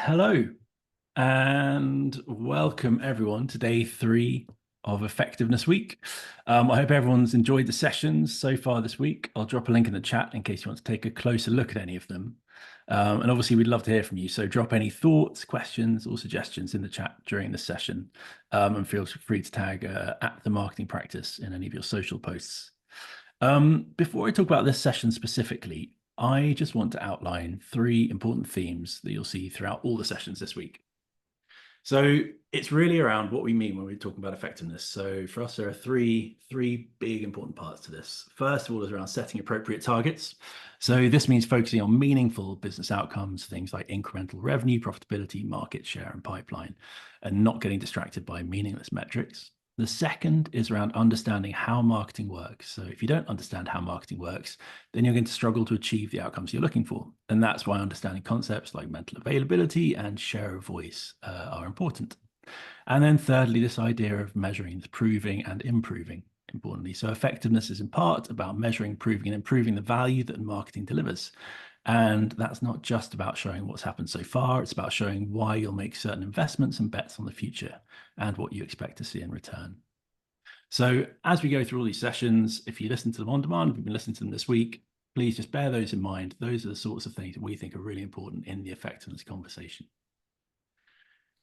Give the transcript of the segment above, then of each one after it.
Hello and welcome everyone to day 3 of Effectiveness Week. I hope everyone's enjoyed the sessions so far this week. I'll drop a link in the chat in case you want to take a closer look at any of them. And obviously, we'd love to hear from you. So drop any thoughts, questions, or suggestions in the chat during the session. And feel free to tag at the marketing practice in any of your social posts. Before I talk about this session specifically, I just want to outline 3 important themes that you'll see throughout all the sessions this week. So it's really around what we mean when we're talking about effectiveness. So for us, there are three big important parts to this. First of all is around setting appropriate targets. So this means focusing on meaningful business outcomes, things like incremental revenue, profitability, market share, and pipeline, and not getting distracted by meaningless metrics. The second is around understanding how marketing works. So if you don't understand how marketing works, then you're going to struggle to achieve the outcomes you're looking for. And that's why understanding concepts like mental availability and share of voice are important. And then thirdly, this idea of measuring, proving and improving, importantly. So effectiveness is in part about measuring, proving and improving the value that marketing delivers. And that's not just about showing what's happened so far. It's about showing why you'll make certain investments and bets on the future and what you expect to see in return. So as we go through all these sessions, if you listen to them on demand, we've been listening to them this week, please just bear those in mind. Those are the sorts of things that we think are really important in the effectiveness conversation.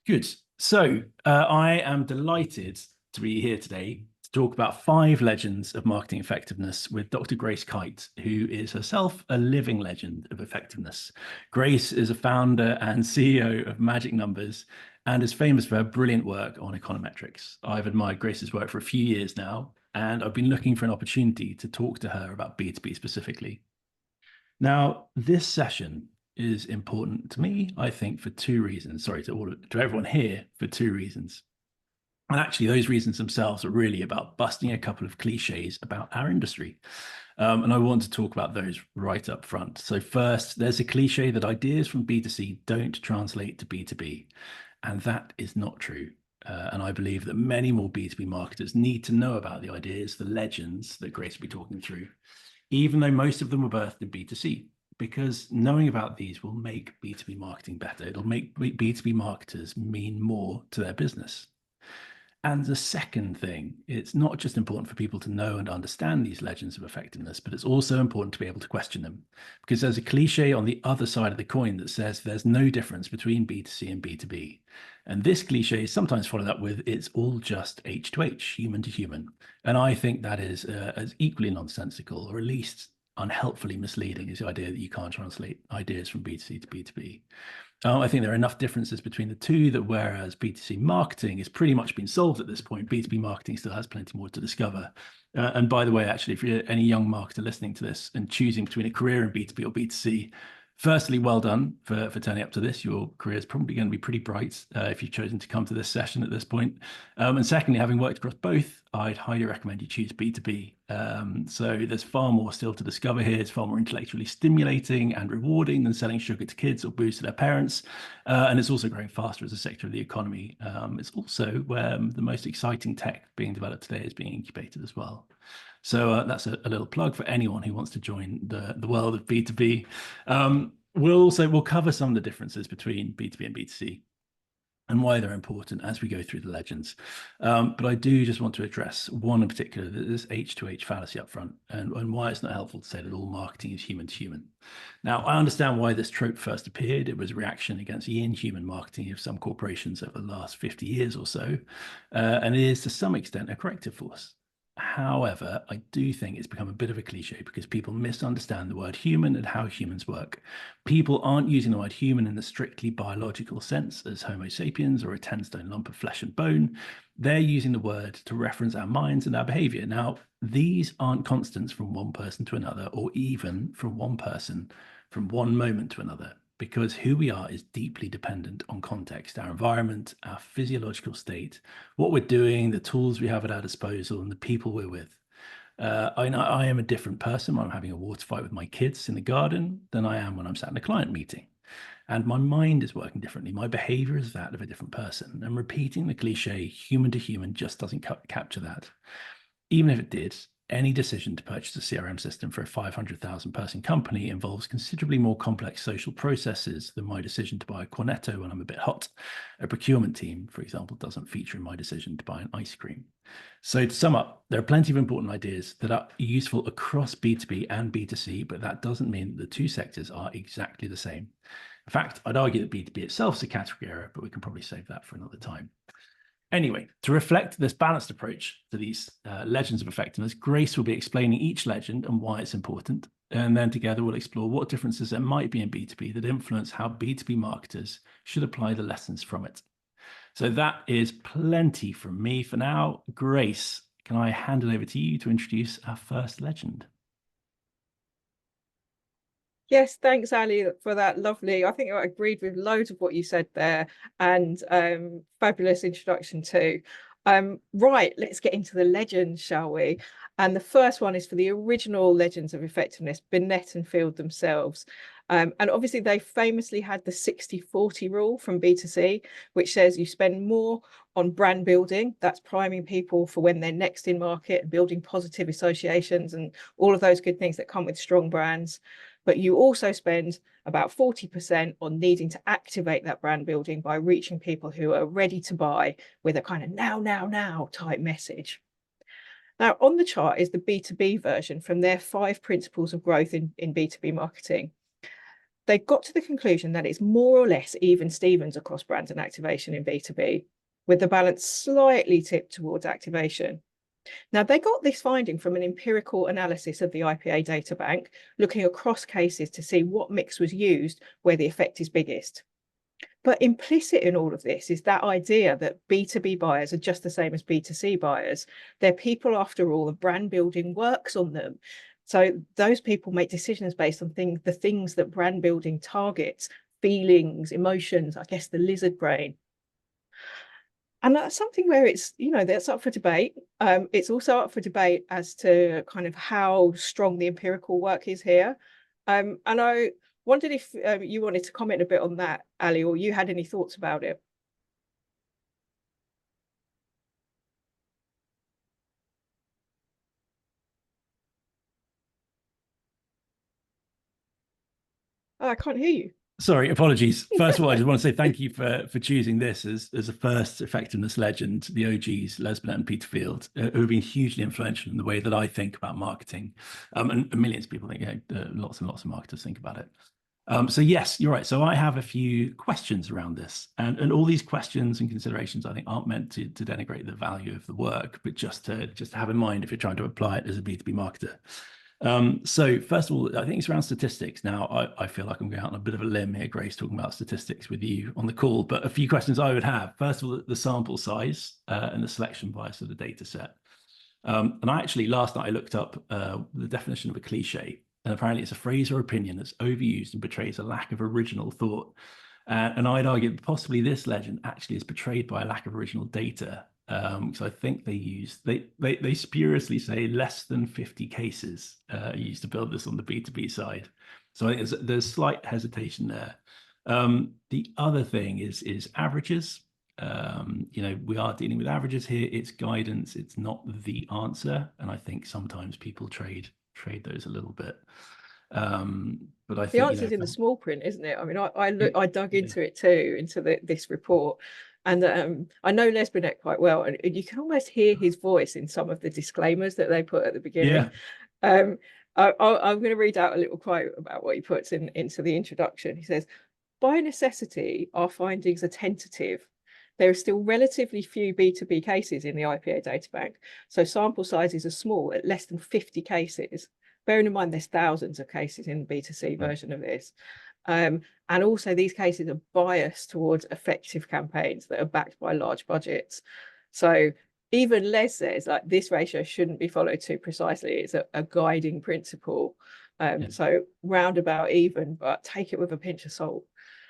Good. So I am delighted to be here today to talk about 5 legends of marketing effectiveness with Dr. Grace Kite, who is herself a living legend of effectiveness. Grace is a founder and CEO of Magic Numbers and is famous for her brilliant work on econometrics. I've admired Grace's work for a few years now, and I've been looking for an opportunity to talk to her about B2B specifically. Now, this session is important to me, I think, for 2 reasons. Sorry, to everyone here, for 2 reasons. And actually, those reasons themselves are really about busting a couple of cliches about our industry. And I want to talk about those right up front. So first, there's a cliche that ideas from B2C don't translate to B2B. And that is not true. And I believe that many more B2B marketers need to know about the ideas, the legends that Grace will be talking through, even though most of them were birthed in B2C, because knowing about these will make B2B marketing better. It'll make B2B marketers mean more to their business. And the second thing, it's not just important for people to know and understand these legends of effectiveness, but it's also important to be able to question them, because there's a cliche on the other side of the coin that says there's no difference between B2C and B2B. And this cliche is sometimes followed up with it's all just H to H, human to human. And I think that is as equally nonsensical, or at least unhelpfully misleading, as the idea that you can't translate ideas from B2C to B2B. I think there are enough differences between the two that whereas B2C marketing has pretty much been solved at this point, B2B marketing still has plenty more to discover. And by the way, actually, if you're any young marketer listening to this and choosing between a career in B2B or B2C, firstly, well done for turning up to this. Your career is probably going to be pretty bright if you've chosen to come to this session at this point. And secondly, having worked across both, I'd highly recommend you choose B2B. So there's far more still to discover here. It's far more intellectually stimulating and rewarding than selling sugar to kids or booze to their parents. And it's also growing faster as a sector of the economy. It's also where the most exciting tech being developed today is being incubated as well. So that's a little plug for anyone who wants to join the world of B2B. We'll cover some of the differences between B2B and B2C and why they're important as we go through the legends. But I do just want to address one in particular, this H to H fallacy up front, and why it's not helpful to say that all marketing is human to human. Now, I understand why this trope first appeared. It was a reaction against the inhuman marketing of some corporations over the last 50 years or so, and it is to some extent a corrective force. However, I do think it's become a bit of a cliche because people misunderstand the word human and how humans work. People aren't using the word human in the strictly biological sense as Homo sapiens or a 10-stone lump of flesh and bone. They're using the word to reference our minds and our behavior. Now, these aren't constants from one person to another, or even from one person from one moment to another, because who we are is deeply dependent on context, our environment, our physiological state, what we're doing, the tools we have at our disposal, and the people we're with. I am a different person when I'm having a water fight with my kids in the garden than I am when I'm sat in a client meeting. And my mind is working differently. My behavior is that of a different person. And repeating the cliche human to human just doesn't capture that. Even if it did, any decision to purchase a CRM system for a 500,000 person company involves considerably more complex social processes than my decision to buy a cornetto when I'm a bit hot. A procurement team, for example, doesn't feature in my decision to buy an ice cream. So to sum up, there are plenty of important ideas that are useful across B2B and B2C, but that doesn't mean that the two sectors are exactly the same. In fact, I'd argue that B2B itself is a category error, but we can probably save that for another time. Anyway, to reflect this balanced approach to these legends of effectiveness, Grace will be explaining each legend and why it's important. And then together we'll explore what differences there might be in B2B that influence how B2B marketers should apply the lessons from it. So that is plenty from me for now. Grace, can I hand it over to you to introduce our first legend? Yes, thanks, Ali, for that lovely. I think I agreed with loads of what you said there, and fabulous introduction too. Right, let's get into the legends, shall we? And the first one is for the original Legends of Effectiveness, Binet and Field themselves. And obviously, they famously had the 60-40 rule from B2C, which says you spend more on brand building, that's priming people for when they're next in market and building positive associations and all of those good things that come with strong brands. But you also spend about 40% on needing to activate that brand building by reaching people who are ready to buy with a kind of now type message. Now, on the chart is the B2B version from their 5 principles of growth in B2B marketing. They got to the conclusion that it's more or less even Stevens across brand and activation in B2B, with the balance slightly tipped towards activation. Now, they got this finding from an empirical analysis of the IPA data bank, looking across cases to see what mix was used where the effect is biggest. But implicit in all of this is that idea that B2B buyers are just the same as B2C buyers. They're people, after all, and brand building works on them. So those people make decisions based on the things that brand building targets, feelings, emotions, I guess the lizard brain. And that's something where it's, that's up for debate. It's also up for debate as to kind of how strong the empirical work is here. And I wondered if you wanted to comment a bit on that, Ali, or you had any thoughts about it. Oh, I can't hear you. Sorry, apologies. First of all, I just want to say thank you for choosing this as a first effectiveness legend, the OGs, Les Binet and Peter Field, who have been hugely influential in the way that I think about marketing. And millions of people think, lots and lots of marketers think about it. So yes, you're right. So I have a few questions around this, and all these questions and considerations I think aren't meant to denigrate the value of the work, but just to have in mind if you're trying to apply it as a B2B marketer. So first of all, I think it's around statistics. Now, I feel like I'm going out on a bit of a limb here, Grace, talking about statistics with you on the call, but a few questions I would have. First of all, the sample size and the selection bias of the data set. And I actually, last night I looked up the definition of a cliche, and apparently it's a phrase or opinion that's overused and betrays a lack of original thought. And I'd argue that possibly this legend actually is betrayed by a lack of original data. Because I think they spuriously say less than 50 cases used to build this on the B2B side. So I think there's slight hesitation there. The other thing is averages. We are dealing with averages here. It's guidance. It's not the answer. And I think sometimes people trade those a little bit. But I think the answer's in the small print, isn't it? I mean, I dug into it too, into this report. And I know Les Binet quite well, and you can almost hear his voice in some of the disclaimers that they put at the beginning. Yeah. I'm going to read out a little quote about what he puts into the introduction. He says, "By necessity, our findings are tentative. There are still relatively few B2B cases in the IPA databank, so sample sizes are small at less than 50 cases. Bearing in mind there's thousands of cases in the B2C version of this. And also these cases are biased towards effective campaigns that are backed by large budgets. So even Les says like this ratio shouldn't be followed too precisely. It's a guiding principle. So roundabout even, but take it with a pinch of salt."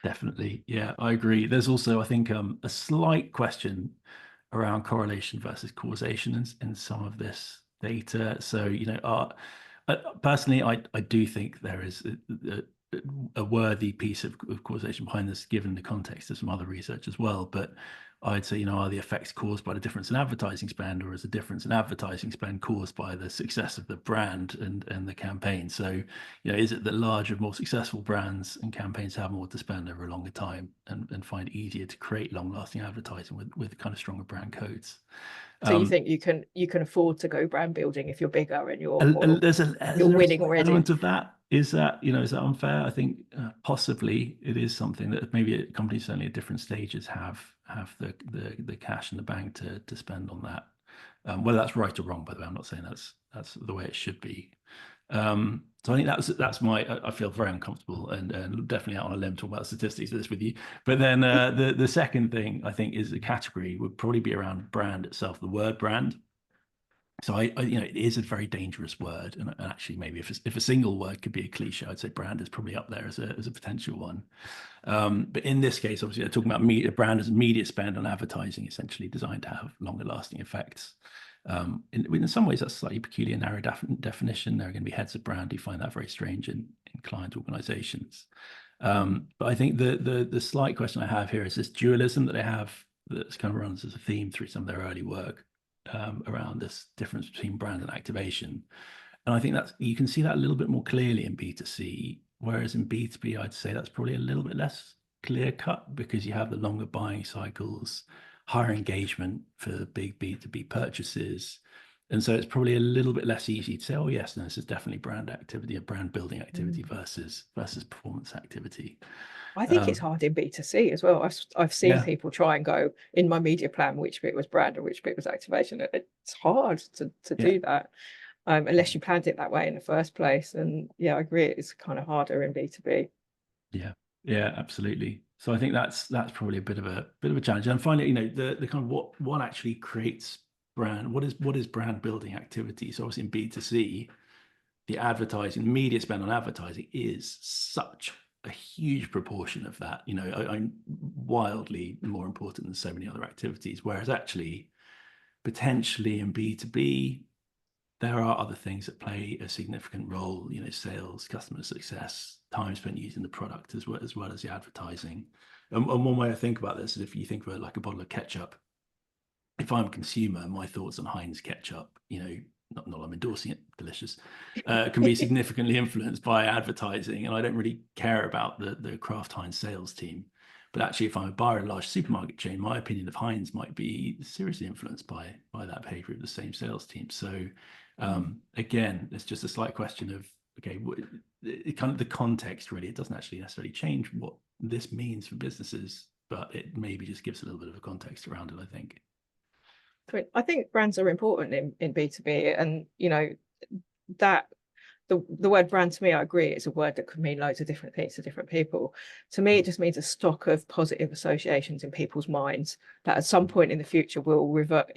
Definitely. Yeah, I agree. There's also, I think, a slight question around correlation versus causation in some of this data. So, personally, I do think there is a worthy piece of causation behind this, given the context of some other research as well. But I'd say, are the effects caused by the difference in advertising spend, or is the difference in advertising spend caused by the success of the brand and the campaign? So, is it that larger, more successful brands and campaigns have more to spend over a longer time and find it easier to create long-lasting advertising with kind of stronger brand codes? So you think you can afford to go brand building if you're bigger and There's you're a winning slight already? element of that. Is that unfair? I think possibly it is something that maybe companies certainly at different stages have the cash in the bank to spend on that. Whether that's right or wrong, by the way, I'm not saying that's the way it should be. So I think that's I feel very uncomfortable and definitely out on a limb talking about statistics of this with you. But then the second thing I think is the category would probably be around brand itself, the word brand. So it is a very dangerous word, and actually maybe if a single word could be a cliche, I'd say brand is probably up there as a potential one. But in this case, obviously, they're talking about media, brand as media spend on advertising, essentially designed to have longer lasting effects. In some ways, that's a slightly peculiar, narrow definition. There are going to be heads of brand who find that very strange in client organizations. But I think the slight question I have here is this dualism that they have that's kind of runs as a theme through some of their early work around this difference between brand and activation. And I think that you can see that a little bit more clearly in B2C, whereas in B2B, I'd say that's probably a little bit less clear cut because you have the longer buying cycles, higher engagement for big B2B purchases. And so it's probably a little bit less easy to say, oh, yes, no, this is definitely brand activity, a brand building activity versus performance activity. I think it's hard in B2C as well. I've seen people try and go in my media plan, which bit was brand and which bit was activation. It's hard to do that unless you planned it that way in the first place. And yeah, I agree. It's kind of harder in B2B. Yeah, absolutely. So I think that's probably a bit of a challenge. And finally, the kind of what actually creates brand, what is brand building activity? So obviously in B2C, the advertising, media spend on advertising is such a huge proportion of that. I'm wildly more important than so many other activities. Whereas actually, potentially in B2B, there are other things that play a significant role. Sales, customer success, time spent using the product as well as the advertising. And one way I think about this is if you think about like a bottle of ketchup. If I'm a consumer, my thoughts on Heinz ketchup, not I'm endorsing it, delicious, can be significantly influenced by advertising. And I don't really care about the Kraft Heinz sales team. But actually, if I'm a buyer in a large supermarket chain, my opinion of Heinz might be seriously influenced by that behavior of the same sales team. So again, it's just a slight question of, okay, kind of the context, really. It doesn't actually necessarily change what this means for businesses, but it maybe just gives a little bit of a context around it, I think. I think brands are important in B2B, and that the word brand, to me, I agree, it's a word that could mean loads of different things to different people. To me, it just means a stock of positive associations in people's minds that at some point in the future will revert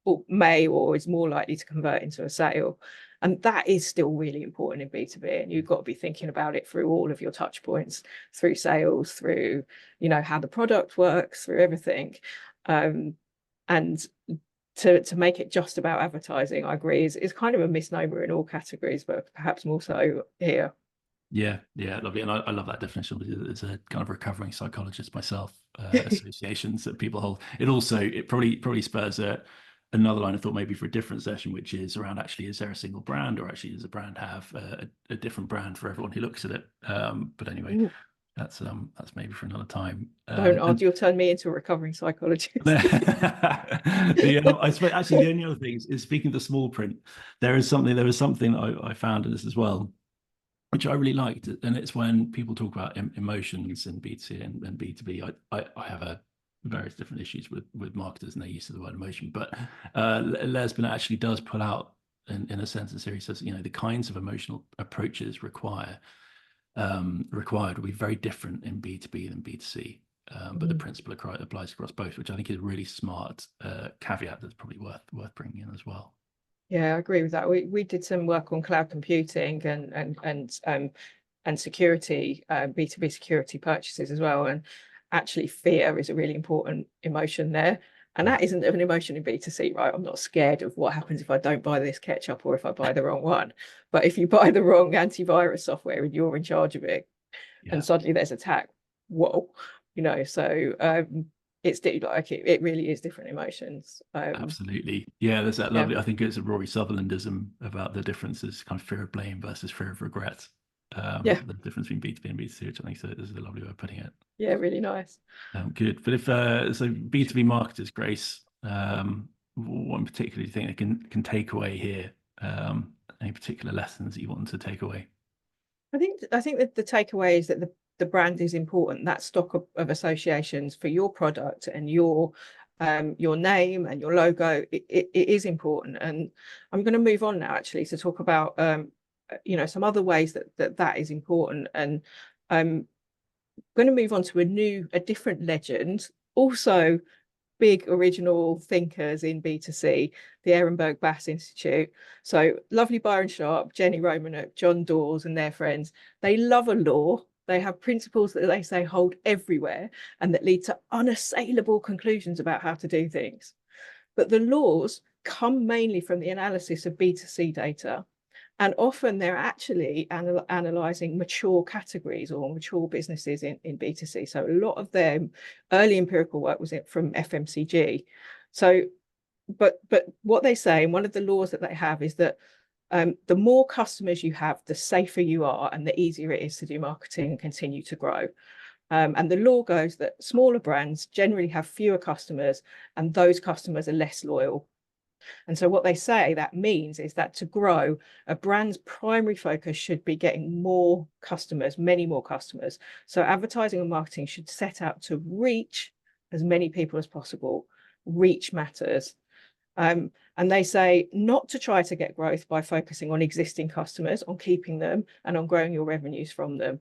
or may or is more likely to convert into a sale. And that is still really important in B2B. And you've got to be thinking about it through all of your touch points, through sales, through how the product works, through everything. And to make it just about advertising, I agree, is kind of a misnomer in all categories, but perhaps more so here. Yeah, lovely. And I love that definition. As a kind of recovering psychologist myself, associations that people hold. It probably spurs another line of thought maybe for a different session, which is around actually, is there a single brand, or actually does a brand have a different brand for everyone who looks at it? But anyway, Ooh. that's maybe for another time. Don't Odd, you'll turn me into a recovering psychologist. I suppose actually the only other thing is speaking of the small print, there was something I found in this as well, which I really liked, and it's when people talk about emotions in B2C and B2B. I have various different issues with marketers and their use of the word emotion, but Lesbian actually does pull out in a sentence here. He says, the kinds of emotional approaches required will be very different in B2B than B2C. But the principle applies across both, which I think is a really smart caveat that's probably worth bringing in as well. Yeah, I agree with that. We did some work on cloud computing and security, B2B security purchases as well. And actually, fear is a really important emotion there. And that isn't an emotion in B2C, right? I'm not scared of what happens if I don't buy this ketchup or if I buy the wrong one. But if you buy the wrong antivirus software and you're in charge of it, and suddenly there's attack, whoa, so like it really is different emotions. Absolutely. Yeah, there's that Yeah, lovely, I think it's a Rory Sutherlandism about the differences, kind of fear of blame versus fear of regret. yeah, The difference between B2B and B2C, which I think is a lovely way of putting it. yeah, really nice. Good. But if so B2B marketers, Grace, what in particular do you think they can take away here? Any particular lessons that you want them to take away? I think that the takeaway is that the brand is important. That stock of associations for your product and your name and your logo, it is important. And I'm going to move on now actually to talk about some other ways that is important. And I'm going to move on to a different legend, also big original thinkers in B2C, the Ehrenberg Bass Institute. So lovely Byron Sharp, Jenny Romanek, John Dawes and their friends, they love a law. They have principles that they say hold everywhere and that lead to unassailable conclusions about how to do things. But the laws come mainly from the analysis of B2C data. And often they're actually analysing mature categories or mature businesses in B2C. So a lot of their early empirical work was from FMCG. So, but what they say, and one of the laws that they have is that the more customers you have, the safer you are and the easier it is to do marketing and continue to grow. And the law goes that smaller brands generally have fewer customers and those customers are less loyal. And so what they say that means is that to grow, a brand's primary focus should be getting more customers, many more customers. So advertising and marketing should set out to reach as many people as possible. Reach matters. And they say not to try to get growth by focusing on existing customers, on keeping them and on growing your revenues from them.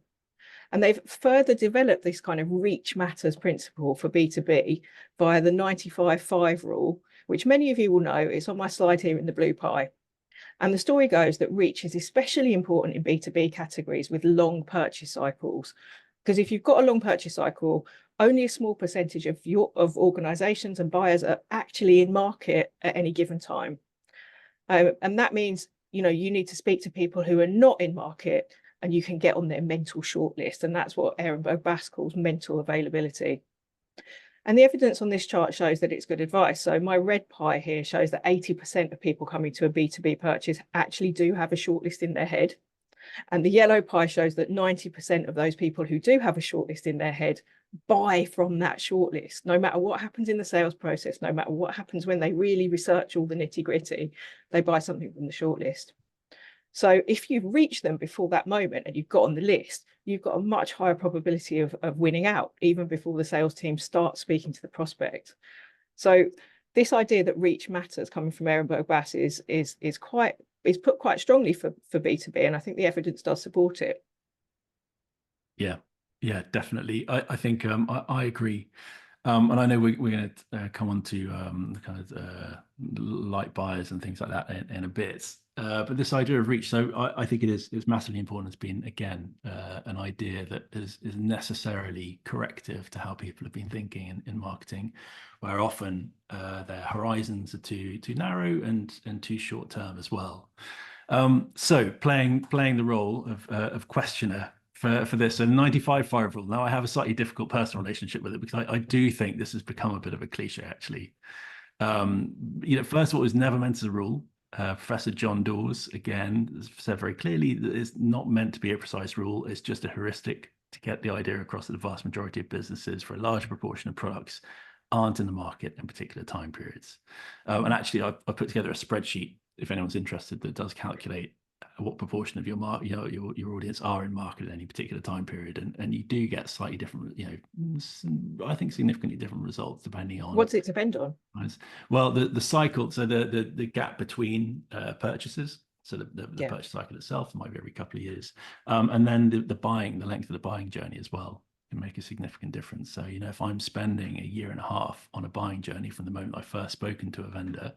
And they've further developed this kind of reach matters principle for B2B via the 95-5 rule, which many of you will know. It's on my slide here in the blue pie. And the story goes that reach is especially important in B2B categories with long purchase cycles. Because if you've got a long purchase cycle, only a small percentage of organizations and buyers are actually in market at any given time. And that means, you need to speak to people who are not in market and you can get on their mental shortlist. And that's what Ehrenberg Bass calls mental availability. And the evidence on this chart shows that it's good advice. So my red pie here shows that 80% of people coming to a B2B purchase actually do have a shortlist in their head. And the yellow pie shows that 90% of those people who do have a shortlist in their head buy from that shortlist. No matter what happens in the sales process, no matter what happens when they really research all the nitty gritty, they buy something from the shortlist. So if you've reached them before that moment and you've got on the list, you've got a much higher probability of winning out, even before the sales team starts speaking to the prospect. So this idea that reach matters coming from Ehrenberg Bass is put quite strongly for B2B, and I think the evidence does support it. Yeah, yeah, definitely. I think I agree. And I know we're going to come on to the kind of light buyers and things like that in a bit. But this idea of reach, so I think it's massively important. It's been, again, an idea that is necessarily corrective to how people have been thinking in marketing, where often their horizons are too narrow and too short term as well. So playing the role of questioner for this. So 95-5 rule. Now I have a slightly difficult personal relationship with it because I do think this has become a bit of a cliche, actually. First of all, it was never meant as a rule. Professor John Dawes, again, said very clearly that it's not meant to be a precise rule. It's just a heuristic to get the idea across that the vast majority of businesses for a larger proportion of products aren't in the market in particular time periods. And actually, I put together a spreadsheet, if anyone's interested, that does calculate what proportion of your audience are in market at any particular time period, and you do get slightly different, I think significantly different results depending on What does it depend on? well the cycle, so the gap between purchases, so the Yeah. purchase cycle itself might be every couple of years, and then the length of the buying journey as well can make a significant difference. So if I'm spending a year and a half on a buying journey from the moment I first spoken to a vendor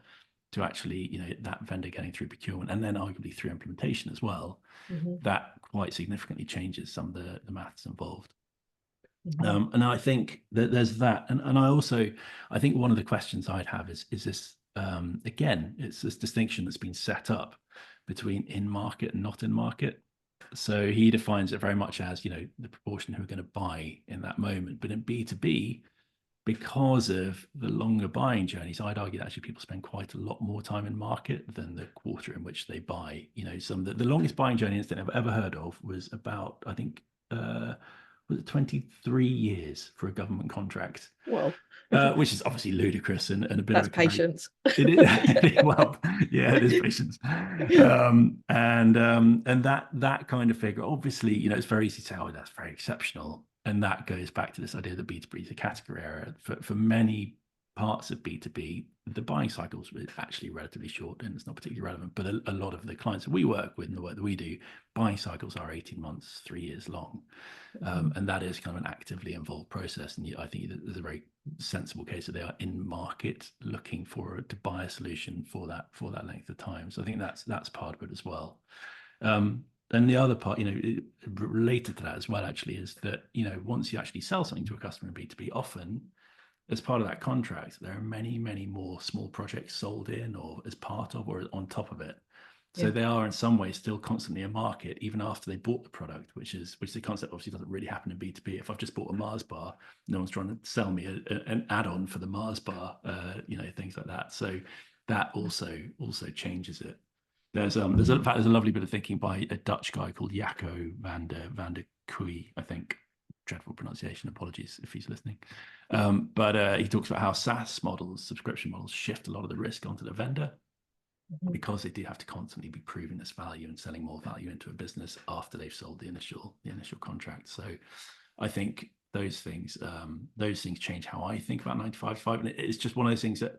to actually, that vendor getting through procurement and then arguably through implementation as well, that quite significantly changes some of the maths involved. And I think that there's that. And I think one of the questions I'd have is this, again, it's this distinction that's been set up between in market and not in market. So he defines it very much as, the proportion who are going to buy in that moment. But in B2B, because of the longer buying journeys, I'd argue that actually people spend quite a lot more time in market than the quarter in which they buy. Some of the longest buying journey incident I've ever heard of was about, I think, was it 23 years for a government contract, Well, which is obviously ludicrous and a bit of that's a kind of patience. it is. Well, yeah, it is patience. And that kind of figure, obviously, it's very easy to say, oh, that's very exceptional. And that goes back to this idea that B2B is a category area. For many parts of B2B, the buying cycles were actually relatively short and it's not particularly relevant. But a lot of the clients that we work with and the work that we do, buying cycles are 18 months, 3 years long. And that is kind of an actively involved process. And I think that there's a very sensible case that they are in market looking to buy a solution for that length of time. So I think that's part of it as well. And the other part, related to that as well, actually, is that, once you actually sell something to a customer in B2B, often as part of that contract, there are many, many more small projects sold in or as part of or on top of it. So they are in some ways still constantly in market, even after they bought the product, which the concept obviously doesn't really happen in B2B. If I've just bought a Mars bar, no one's trying to sell me an add-on for the Mars bar, things like that. So that also changes it. In fact, there's a lovely bit of thinking by a Dutch guy called Jacco van der Kooi, I think. Dreadful pronunciation, apologies if he's listening. But he talks about how SaaS models, subscription models, shift a lot of the risk onto the vendor because they do have to constantly be proving this value and selling more value into a business after they've sold the initial contract. So I think those things change how I think about 9-to-5. And it's just one of those things that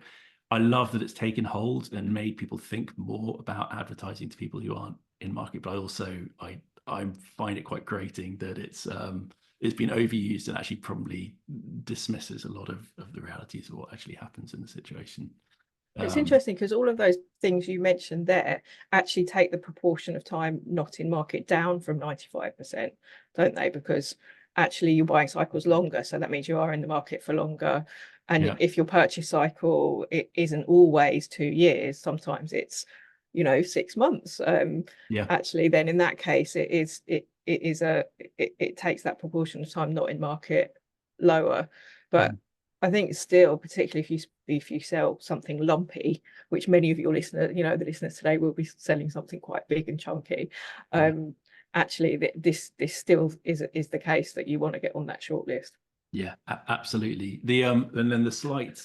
I love that it's taken hold and made people think more about advertising to people who aren't in market. But I find it quite grating that it's been overused and actually probably dismisses a lot of the realities of what actually happens in the situation. It's interesting because all of those things you mentioned there actually take the proportion of time not in market down from 95%, don't they? Because actually your buying cycle is longer, so that means you are in the market for longer. And if your purchase cycle, it isn't always 2 years, sometimes it's 6 months. Actually, then in that case, it takes that proportion of time not in market lower. But I think still, particularly if you sell something lumpy, which many of your listeners, the listeners today will be selling something quite big and chunky. Actually, this still is the case that you want to get on that short list. Yeah, absolutely. And then the slight,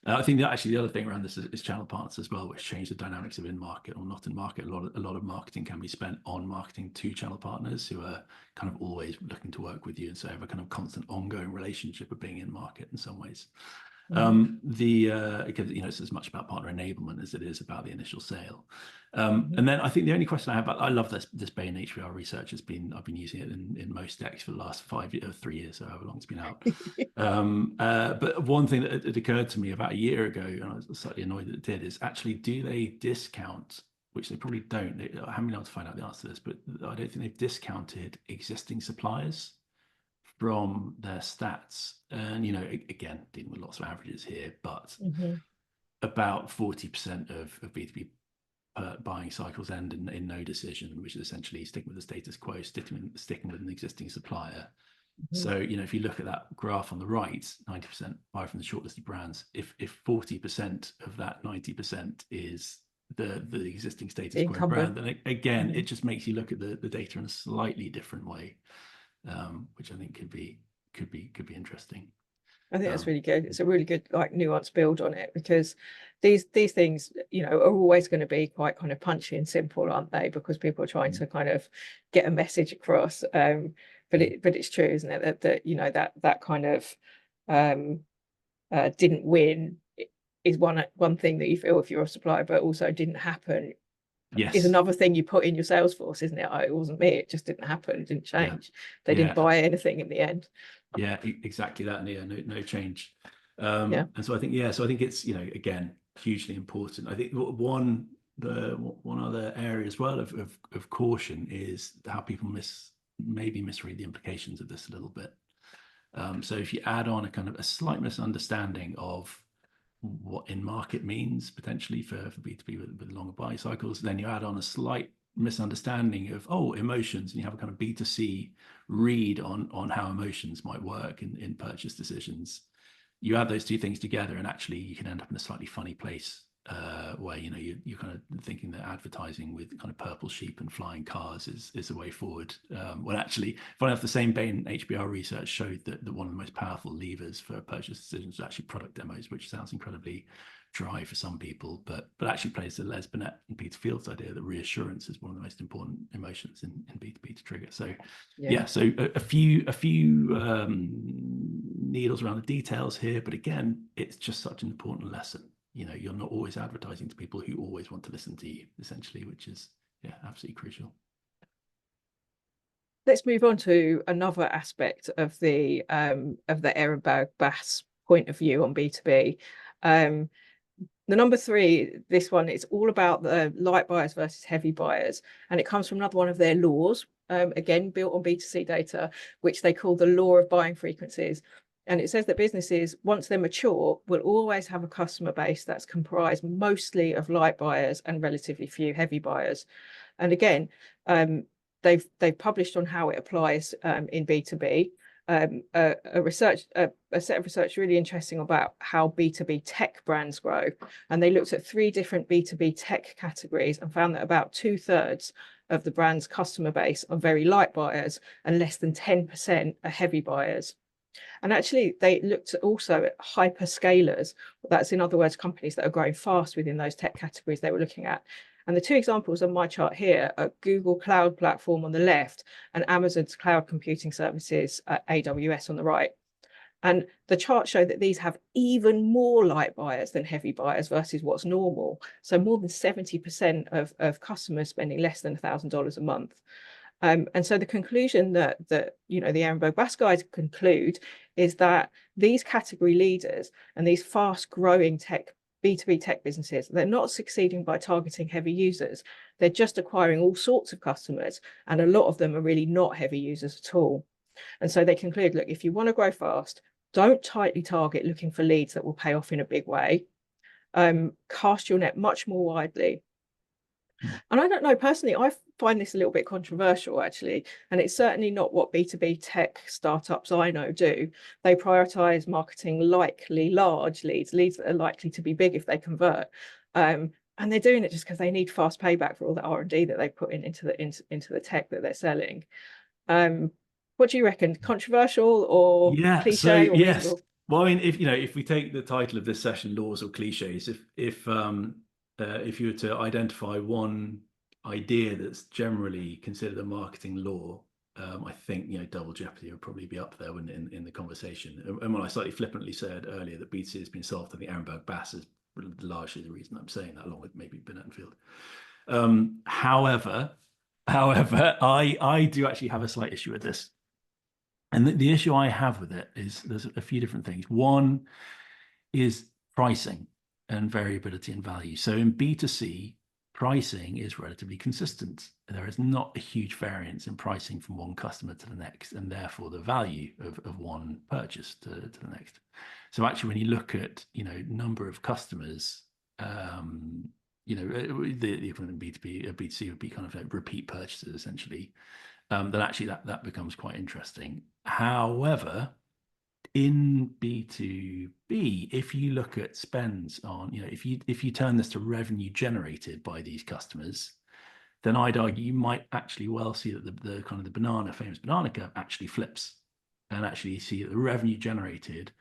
I think that actually the other thing around this is channel partners as well, which change the dynamics of in market or not in market. A lot of marketing can be spent on marketing to channel partners who are kind of always looking to work with you, and so have a kind of constant ongoing relationship of being in market in some ways. Because it's as much about partner enablement as it is about the initial sale. And then I think the only question I have I love this Bain HBR research. I've been using it in most decks for the last 3 years, so however long it's been out. But one thing that it occurred to me about a year ago, and I was slightly annoyed that it did, is actually do they discount, which they probably don't. I haven't been able to find out the answer to this, but I don't think they've discounted existing suppliers from their stats. And again, dealing with lots of averages here, but about 40% of B2B buying cycles end in no decision, which is essentially sticking with the status quo, sticking with an existing supplier. So if you look at that graph on the right, 90% buy from the shortlisted brands. If 40% of that 90% is the existing status quo brand, then again it just makes you look at the data in a slightly different way, which I think could be interesting. I think that's really good. It's a really good nuanced build on it, because these things are always going to be quite kind of punchy and simple, aren't they? Because people are trying to kind of get a message across. But it's true, isn't it, that kind of didn't win is one thing that you feel if you're a supplier, but also didn't happen. Yes, is another thing you put in your Salesforce, isn't it? It wasn't me, it just didn't happen, it didn't change. They didn't buy anything in the end. Yeah, exactly that. And no change. And so I think it's again hugely important. I think one other area as well of caution is how people maybe misread the implications of this a little bit. So if you add on a kind of a slight misunderstanding of what in market means potentially for B2B with longer buy cycles, then you add on a slight misunderstanding of emotions, and you have a kind of B2C read on how emotions might work in purchase decisions. you add those two things together, and actually you can end up in a slightly funny place where you're kind of thinking that advertising with kind of purple sheep and flying cars is the way forward. When actually, funny enough, the same Bain HBR research showed that one of the most powerful levers for purchase decisions is actually product demos, which sounds incredibly dry for some people, but actually plays to Les Binet and Peter Field's idea that reassurance is one of the most important emotions in B2B to trigger. So yeah, so a few needles around the details here, but again, it's just such an important lesson. You're not always advertising to people who always want to listen to you, essentially, which is absolutely crucial. Let's move on to another aspect of the Ehrenberg Bass point of view on B2B. The number 3, this one, it's all about the light buyers versus heavy buyers, and it comes from another one of their laws, again built on B2C data, which they call the law of buying frequencies. And it says that businesses, once they're mature, will always have a customer base that's comprised mostly of light buyers and relatively few heavy buyers. And again, they've published on how it applies in B2B. A set of research really interesting about how B2B tech brands grow. And they looked at 3 different B2B tech categories and found that about 2/3 of the brand's customer base are very light buyers and less than 10% are heavy buyers. And actually, they looked also at hyperscalers. That's, in other words, companies that are growing fast within those tech categories they were looking at. And the 2 examples on my chart here are Google Cloud Platform on the left and Amazon's cloud computing services, AWS, on the right. And the charts show that these have even more light buyers than heavy buyers versus what's normal. So more than 70% of customers spending less than $1,000 a month. And so the conclusion that the Ehrenberg Bass guys conclude is that these category leaders and these fast growing B2B tech businesses, they're not succeeding by targeting heavy users. They're just acquiring all sorts of customers, and a lot of them are really not heavy users at all. And so they conclude, look, if you want to grow fast, don't tightly target looking for leads that will pay off in a big way. Cast your net much more widely. And I don't know, personally, I find this a little bit controversial, actually. And it's certainly not what B2B tech startups I know do. They prioritize marketing likely large leads that are likely to be big if they convert. And they're doing it just because they need fast payback for all the R&D that they put into the tech that they're selling. What do you reckon? Controversial or cliche or reasonable? Well, I mean, if we take the title of this session, laws or cliches, if you were to identify one idea that's generally considered a marketing law, I think double jeopardy would probably be up there in the conversation. And when I slightly flippantly said earlier that B2C has been solved, I think Ehrenberg Bass is largely the reason I'm saying that, along with maybe Binet and Field. However, I do actually have a slight issue with this. And the issue I have with it is there's a few different things. One is pricing and variability in value. So in B2C, pricing is relatively consistent. There is not a huge variance in pricing from one customer to the next, and therefore the value of one purchase to the next. So actually, when you look at number of customers, the equivalent in B2B, B2C would be kind of like repeat purchases essentially. Then actually that becomes quite interesting. However, in B2B, if you look at spends on, if you turn this to revenue generated by these customers, then I'd argue you might actually well see that the kind of the famous banana curve actually flips, and actually you see that the revenue generated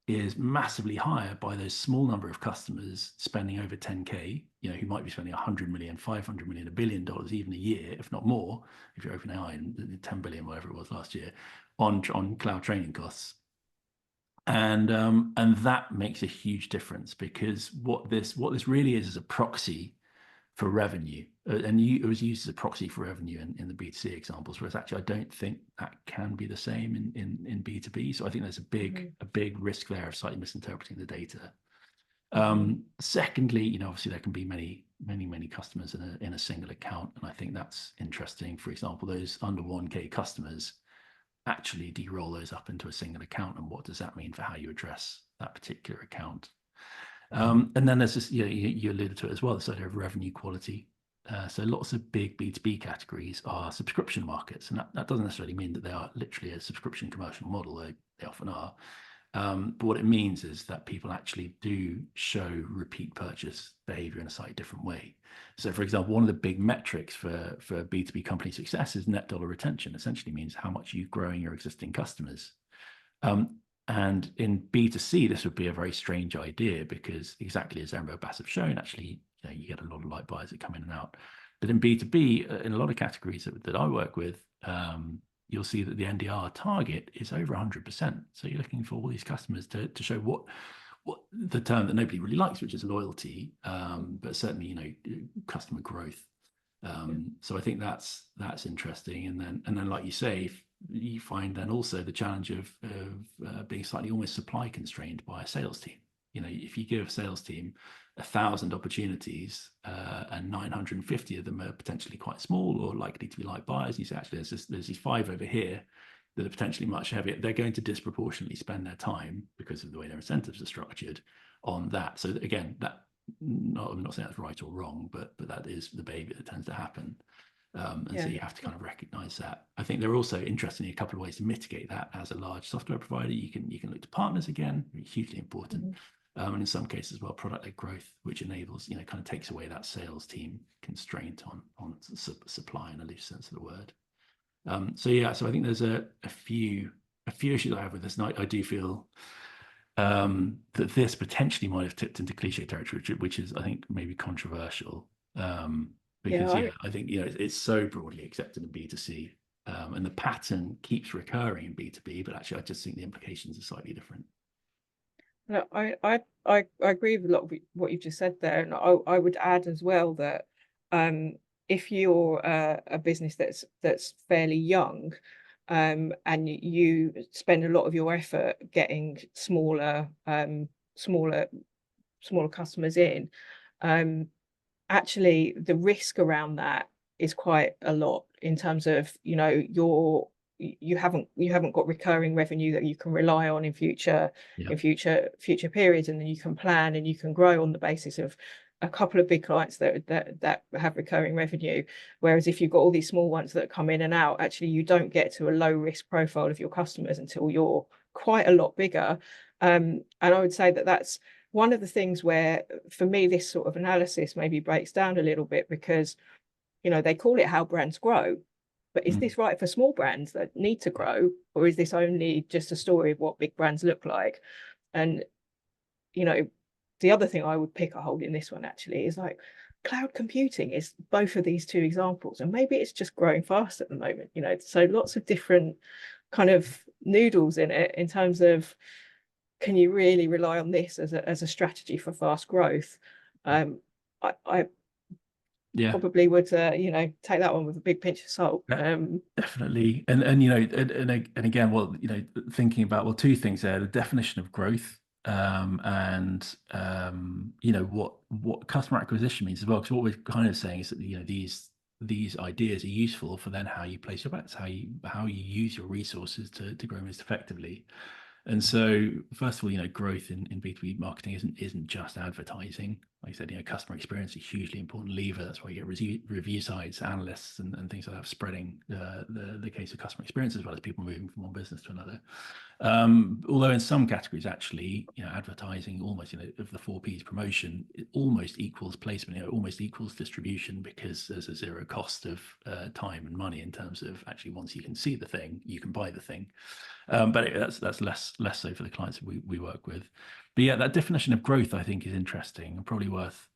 is massively higher by those small number of customers spending over 10K, who might be spending 100 million, 500 million, $1 billion even a year, if not more, if you're OpenAI and 10 billion, whatever it was last year, on cloud training costs. And that makes a huge difference, because what this really is a proxy for revenue, and it was used as a proxy for revenue in the B2C examples, whereas actually I don't think that can be the same in B2B. So I think there's a big risk there of slightly misinterpreting the data. Secondly, obviously there can be many customers in a single account, and I think that's interesting. For example, those under 1K customers, actually do you roll those up into a single account, and what does that mean for how you address that particular account? And then there's this, you alluded to it as well, this idea of revenue quality. So lots of big B2B categories are subscription markets, and that doesn't necessarily mean that they are literally a subscription commercial model. They often are, But what it means is that people actually do show repeat purchase behavior in a slightly different way. So, for example, one of the big metrics for B2B company success is net dollar retention. Essentially means how much you're growing your existing customers. Um, and in B2C, this would be a very strange idea because exactly as Emma Bass have shown, actually, you get a lot of light buyers that come in and out. But in B2B, in a lot of categories that I work with, you'll see that the NDR target is over 100%. So you're looking for all these customers to show what the term that nobody really likes, which is loyalty, but certainly, customer growth. So I think that's interesting. And then like you say, if you find then also the challenge of being slightly almost supply constrained by a sales team. If you give a sales team 1,000 opportunities and 950 of them are potentially quite small or likely to be light buyers, you say actually there's these 5 over here that are potentially much heavier. They're going to disproportionately spend their time because of the way their incentives are structured on that. So again, I'm not saying that's right or wrong, but that is the behavior that tends to happen. So you have to kind of recognize that. I think there are also, interestingly, a couple of ways to mitigate that. As a large software provider, you can look to partners again, hugely important. And in some cases as well, product-led growth, which enables, kind of takes away that sales team constraint on supply in a loose sense of the word. So I think there's a few issues I have with this, and I do feel that this potentially might have tipped into cliche territory, which is, I think, maybe controversial. Because I think it's so broadly accepted in B2C, and the pattern keeps recurring in B2B, but actually I just think the implications are slightly different. No, I agree with a lot of what you've just said there, and I would add as well that if you're a business that's fairly young, and you spend a lot of your effort getting smaller customers in, actually the risk around that is quite a lot in terms of you haven't got recurring revenue that you can rely on in future periods, and then you can plan and you can grow on the basis of a couple of big clients that have recurring revenue. Whereas if you've got all these small ones that come in and out, actually you don't get to a low risk profile of your customers until you're quite a lot bigger. And I would say that that's one of the things where, for me, this sort of analysis maybe breaks down a little bit, because they call it how brands grow, but is this right for small brands that need to grow, or is this only just a story of what big brands look like? And the other thing I would pick a hole in this one actually is like cloud computing is both of these two examples, and maybe it's just growing fast at the moment. So lots of different kind of noodles in it in terms of, can you really rely on this as a strategy for fast growth? I probably would take that one with a big pinch of salt. Definitely. And again, well, thinking about, two things there: the definition of growth, and what customer acquisition means as well. Because what we're kind of saying is that these ideas are useful for then how you place your bets, how you use your resources to grow most effectively. And so, first of all, growth in B2B marketing isn't just advertising. Like I said, customer experience is a hugely important lever. That's why you get review sites, analysts, and things like that, spreading the case of customer experience, as well as people moving from one business to another. Although in some categories, actually, advertising almost, of the 4Ps, promotion, it almost equals placement, it almost equals distribution, because there's a zero cost of time and money in terms of actually, once you can see the thing, you can buy the thing. But that's less so for the clients that we work with. But yeah, that definition of growth, I think, is interesting and probably worth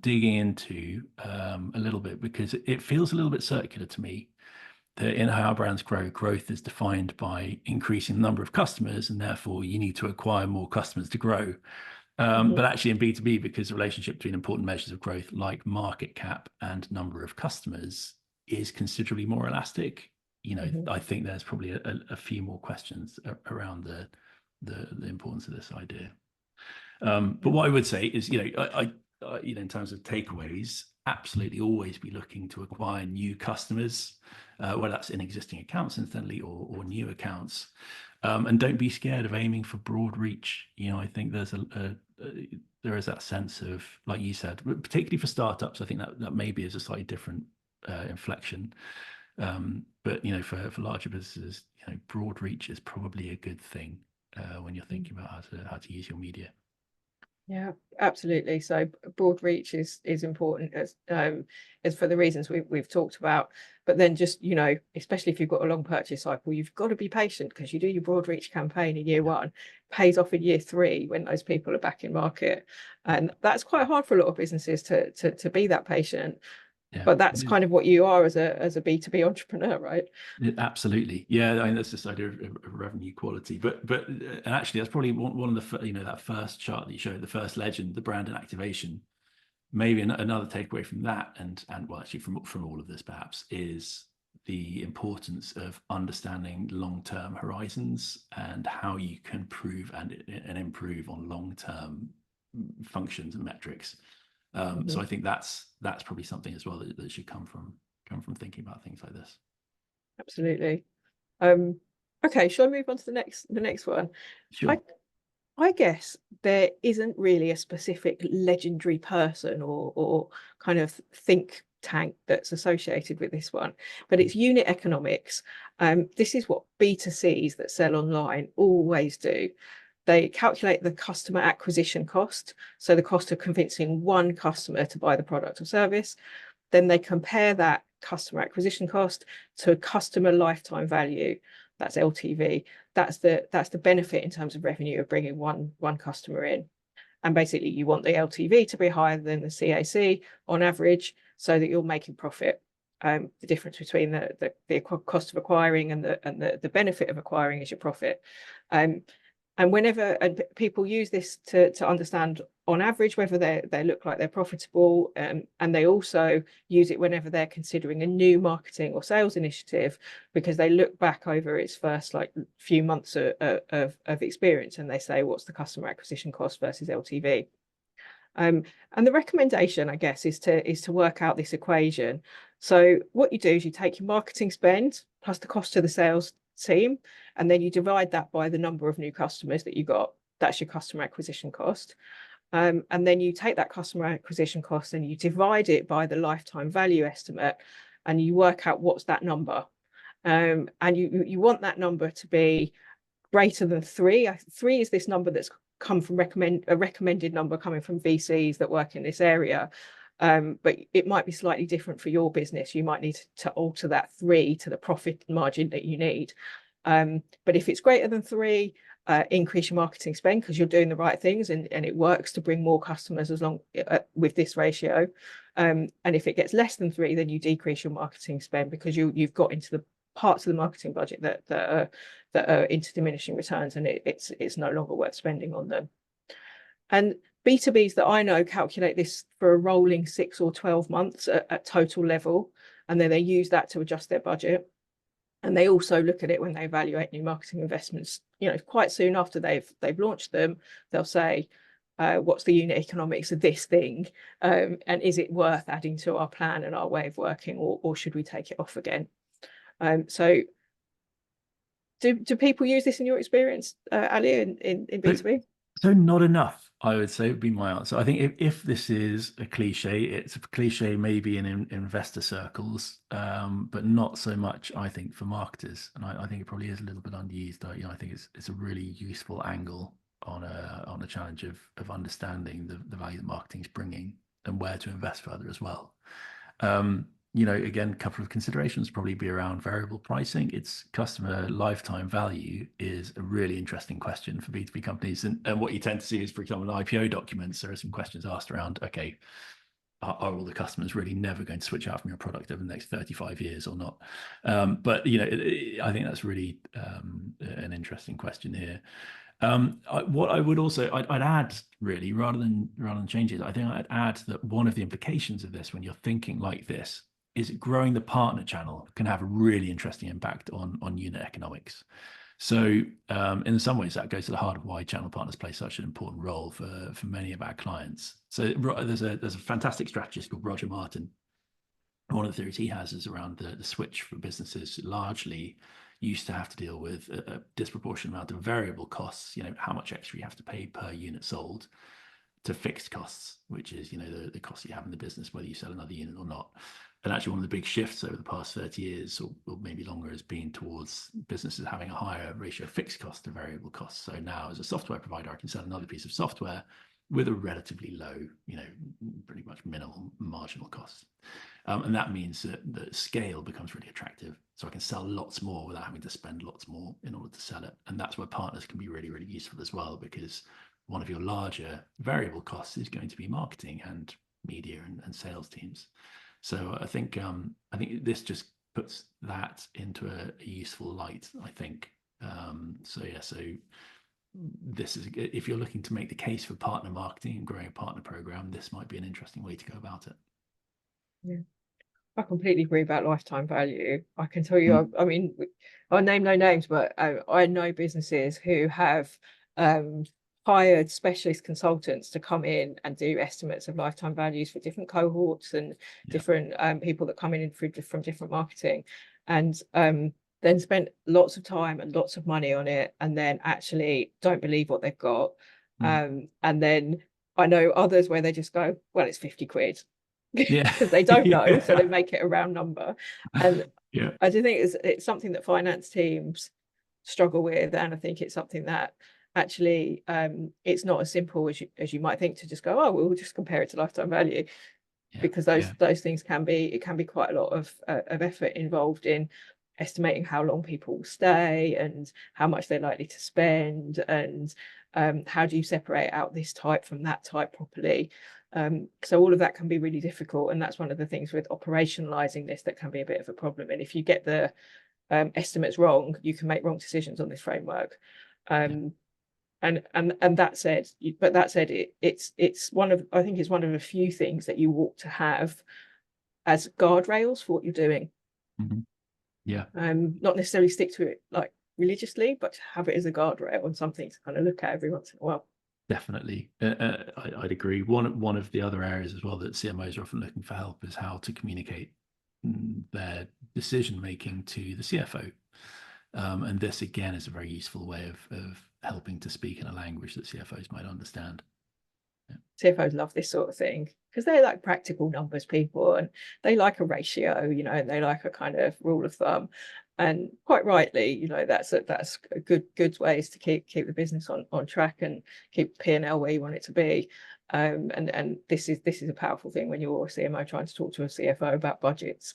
digging into a little bit, because it feels a little bit circular to me. That in how brands grow, growth is defined by increasing the number of customers, and therefore you need to acquire more customers to grow. But actually in B2B, because the relationship between important measures of growth like market cap and number of customers is considerably more elastic, I think there's probably a few more questions around the importance of this idea. But what I would say is, I in terms of takeaways, absolutely always be looking to acquire new customers, whether that's in existing accounts incidentally or new accounts. And don't be scared of aiming for broad reach. I think there is that sense of, like you said, particularly for startups, I think that maybe is a slightly different inflection. But for larger businesses, broad reach is probably a good thing when you're thinking about how to use your media. Yeah, absolutely. So broad reach is important as for the reasons we've talked about. But then just, especially if you've got a long purchase cycle, you've got to be patient, because you do your broad reach campaign in year one, pays off in year three when those people are back in market. And that's quite hard for a lot of businesses to be that patient. Yeah, But that's kind of what you are as a B2B entrepreneur, right? absolutely. Yeah, I mean, that's this idea of revenue quality. And actually, that's probably one of the that first chart that you showed, the first legend, the brand and activation. Maybe another takeaway from that, and well, actually from all of this, perhaps, is the importance of understanding long-term horizons and how you can prove and improve on long-term functions and metrics. So I think that's probably something as well that should come from thinking about things like this. Absolutely. Okay, shall I move on to the next one? Sure. I guess there isn't really a specific legendary person or kind of think tank that's associated with this one, but it's unit economics. This is what B2Cs that sell online always do. They calculate the customer acquisition cost, so the cost of convincing one customer to buy the product or service. Then they compare that customer acquisition cost to customer lifetime value. That's LTV. That's the benefit in terms of revenue of bringing one customer in. And basically, you want the LTV to be higher than the CAC on average, so that you're making profit. The difference between the cost of acquiring and the benefit of acquiring is your profit. And whenever people use this to understand on average whether they look like they're profitable, and they also use it whenever they're considering a new marketing or sales initiative, because they look back over its first few months of experience, and they say, what's the customer acquisition cost versus LTV? And the recommendation, I guess, is to work out this equation. So what you do is you take your marketing spend plus the cost to the sales team, and then you divide that by the number of new customers that you got. That's your customer acquisition cost. And then you take that customer acquisition cost and you divide it by the lifetime value estimate, and you work out what's that number. And you want that number to be greater than 3. 3 is this number that's come from a recommended number coming from VCs that work in this area. But it might be slightly different for your business. You might need to alter that 3 to the profit margin that you need. But if it's greater than 3, increase your marketing spend, because you're doing the right things, and it works to bring more customers as long with this ratio. And if it gets less than 3, then you decrease your marketing spend, because you've got into the parts of the marketing budget that are into diminishing returns, and it's no longer worth spending on them. And B2Bs that I know calculate this for a rolling 6 or 12 months at total level, and then they use that to adjust their budget. And they also look at it when they evaluate new marketing investments. Quite soon after they've launched them, they'll say, what's the unit economics of this thing, and is it worth adding to our plan and our way of working, or should we take it off again? So do people use this in your experience, Ali, in B2B? So not enough, I would say, would be my answer. I think if this is a cliche, it's a cliche maybe in investor circles, but not so much, I think, for marketers. And I think it probably is a little bit underused. I think it's a really useful angle on a challenge of understanding the value that marketing is bringing and where to invest further as well. Again, a couple of considerations probably be around variable pricing. It's customer lifetime value is a really interesting question for B2B companies. And what you tend to see is, for example, in IPO documents, there are some questions asked around, okay, are all the customers really never going to switch out from your product over the next 35 years or not? But I think that's really an interesting question here. What I would also I'd add, really, rather than change it, I think I'd add that one of the implications of this when you're thinking like this is growing the partner channel can have a really interesting impact on unit economics. So in some ways that goes to the heart of why channel partners play such an important role for many of our clients. So there's a fantastic strategist called Roger Martin. One of the theories he has is around the switch for businesses largely used to have to deal with a disproportionate amount of variable costs, how much extra you have to pay per unit sold, to fixed costs, which is, the cost you have in the business, whether you sell another unit or not. And actually, one of the big shifts over the past 30 years, or maybe longer, has been towards businesses having a higher ratio of fixed costs to variable costs. So now, as a software provider, I can sell another piece of software with a relatively low, pretty much minimal marginal cost. And that means that the scale becomes really attractive. So I can sell lots more without having to spend lots more in order to sell it. And that's where partners can be really, really useful as well, because one of your larger variable costs is going to be marketing and media and sales teams. So I think this just puts that into a useful light, I think. So this is, if you're looking to make the case for partner marketing and growing a partner program, this might be an interesting way to go about it. Yeah, I completely agree about lifetime value. I can tell you, I mean, I'll name no names, but I know businesses who have hired specialist consultants to come in and do estimates of lifetime values for different cohorts and different people that come in from different marketing, and then spent lots of time and lots of money on it, and then actually don't believe what they've got. And then I know others where they just go, well, it's 50 quid. Because they don't know, so they make it a round number. And I do think it's something that finance teams struggle with, and I think it's something that actually it's not as simple as you might think to just go, oh, we'll just compare it to lifetime value, because those things can be quite a lot of effort involved in estimating how long people will stay and how much they're likely to spend, and how do you separate out this type from that type properly. So all of that can be really difficult, and that's one of the things with operationalizing this that can be a bit of a problem. And if you get the estimates wrong, you can make wrong decisions on this framework. And that said, it's one of, I think it's one of a few things that you ought to have as guardrails for what you're doing. Not necessarily stick to it like religiously, but to have it as a guardrail and something to kind of look at every once in a while. Definitely. I'd agree. One of the other areas as well that CMOs are often looking for help is how to communicate their decision making to the CFO. And this again is a very useful way of helping to speak in a language that CFOs might understand. CFOs love this sort of thing because they're like practical numbers people, and they like a ratio, and they like a kind of rule of thumb. And quite rightly, that's a good ways to keep the business on track and keep P&L where you want it to be. And this is a powerful thing when you're a CMO trying to talk to a CFO about budgets.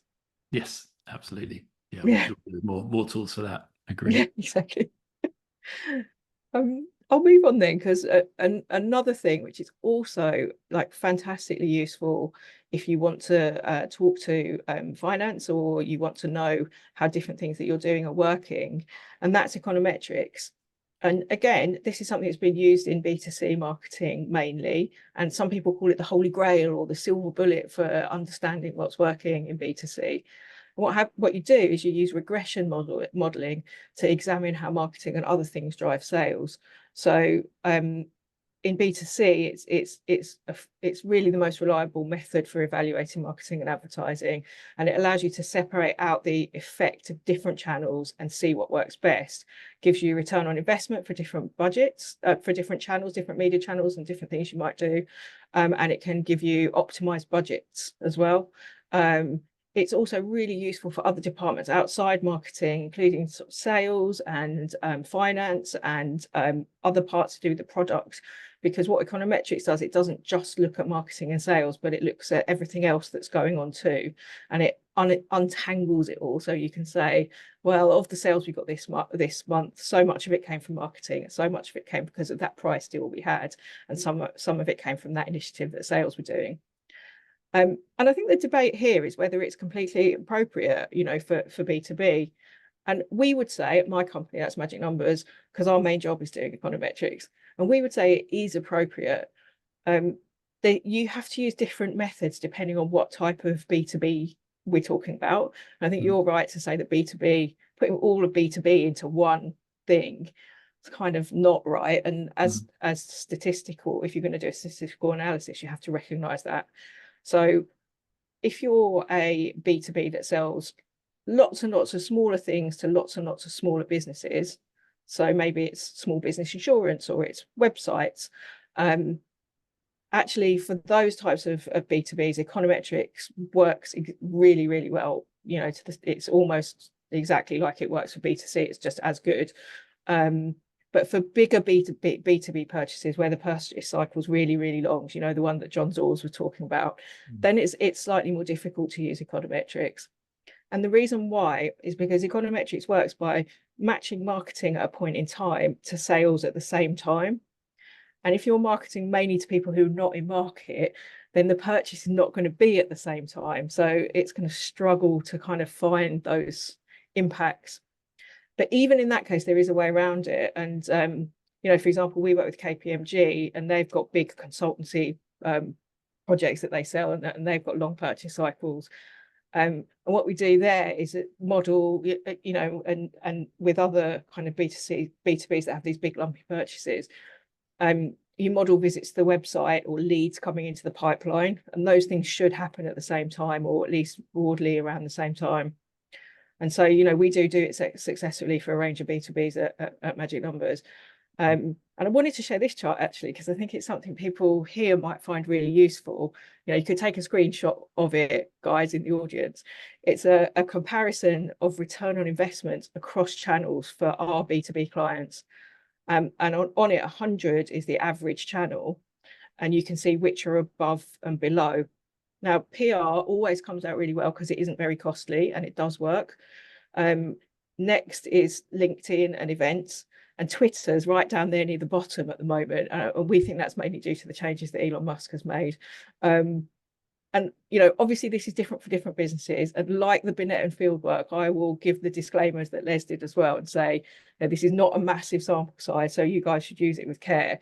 Yes, absolutely. Yeah. More tools for that. Agree. Yeah, exactly. I'll move on then, because another thing which is also like fantastically useful if you want to talk to finance, or you want to know how different things that you're doing are working, and that's econometrics. And again, this is something that's been used in B2C marketing mainly, and some people call it the holy grail or the silver bullet for understanding what's working in B2C. What you do is you use regression modeling to examine how marketing and other things drive sales. So in B2C, it's really the most reliable method for evaluating marketing and advertising, and it allows you to separate out the effect of different channels and see what works best. Gives you return on investment for different budgets, for different channels, different media channels, and different things you might do, and it can give you optimized budgets as well. It's also really useful for other departments outside marketing, including sort of sales and finance and other parts to do with the product. Because what econometrics does, it doesn't just look at marketing and sales, but it looks at everything else that's going on too, and it untangles it all. So you can say, well, of the sales we got this month, so much of it came from marketing, and so much of it came because of that price deal we had, and some of it came from that initiative that sales were doing. And I think the debate here is whether it's completely appropriate, for B2B. And we would say at my company, that's Magic Numbers, because our main job is doing econometrics, and we would say it is appropriate. You have to use different methods depending on what type of B2B we're talking about. And I think you're right to say that B2B, putting all of B2B into one thing, it's kind of not right. And as statistical, if you're going to do a statistical analysis, you have to recognize that. So if you're a B2B that sells lots and lots of smaller things to lots and lots of smaller businesses, so maybe it's small business insurance or it's websites, actually for those types of B2Bs, econometrics works really, really well. You know, it's almost exactly like it works for B2C. It's just as good. But for bigger B2B purchases where the purchase cycle is really, really long, you know, the one that John Zaws was talking about, then it's slightly more difficult to use econometrics. And the reason why is because econometrics works by matching marketing at a point in time to sales at the same time. And if you're marketing mainly to people who are not in market, then the purchase is not going to be at the same time. So it's going to struggle to kind of find those impacts. But even in that case, there is a way around it. And, you know, for example, we work with KPMG and they've got big consultancy projects that they sell, and they've got long purchase cycles. And what we do there is model, you know, and with other kind of B2C, B2Bs that have these big lumpy purchases, you model visits to the website or leads coming into the pipeline, and those things should happen at the same time, or at least broadly around the same time. And so, you know, we do it successfully for a range of B2Bs at Magic Numbers. And I wanted to share this chart actually, because I think it's something people here might find really useful. You know, you could take a screenshot of it, guys, in the audience. It's a comparison of return on investment across channels for our B2B clients. And on it, 100 is the average channel, and you can see which are above and below. Now, PR always comes out really well because it isn't very costly and it does work. Next is LinkedIn and events, and Twitter's right down there near the bottom at the moment. And we think that's mainly due to the changes that Elon Musk has made. And, you know, obviously this is different for different businesses. And like the Binet and Fieldwork, I will give the disclaimers that Les did as well and say, this is not a massive sample size, so you guys should use it with care.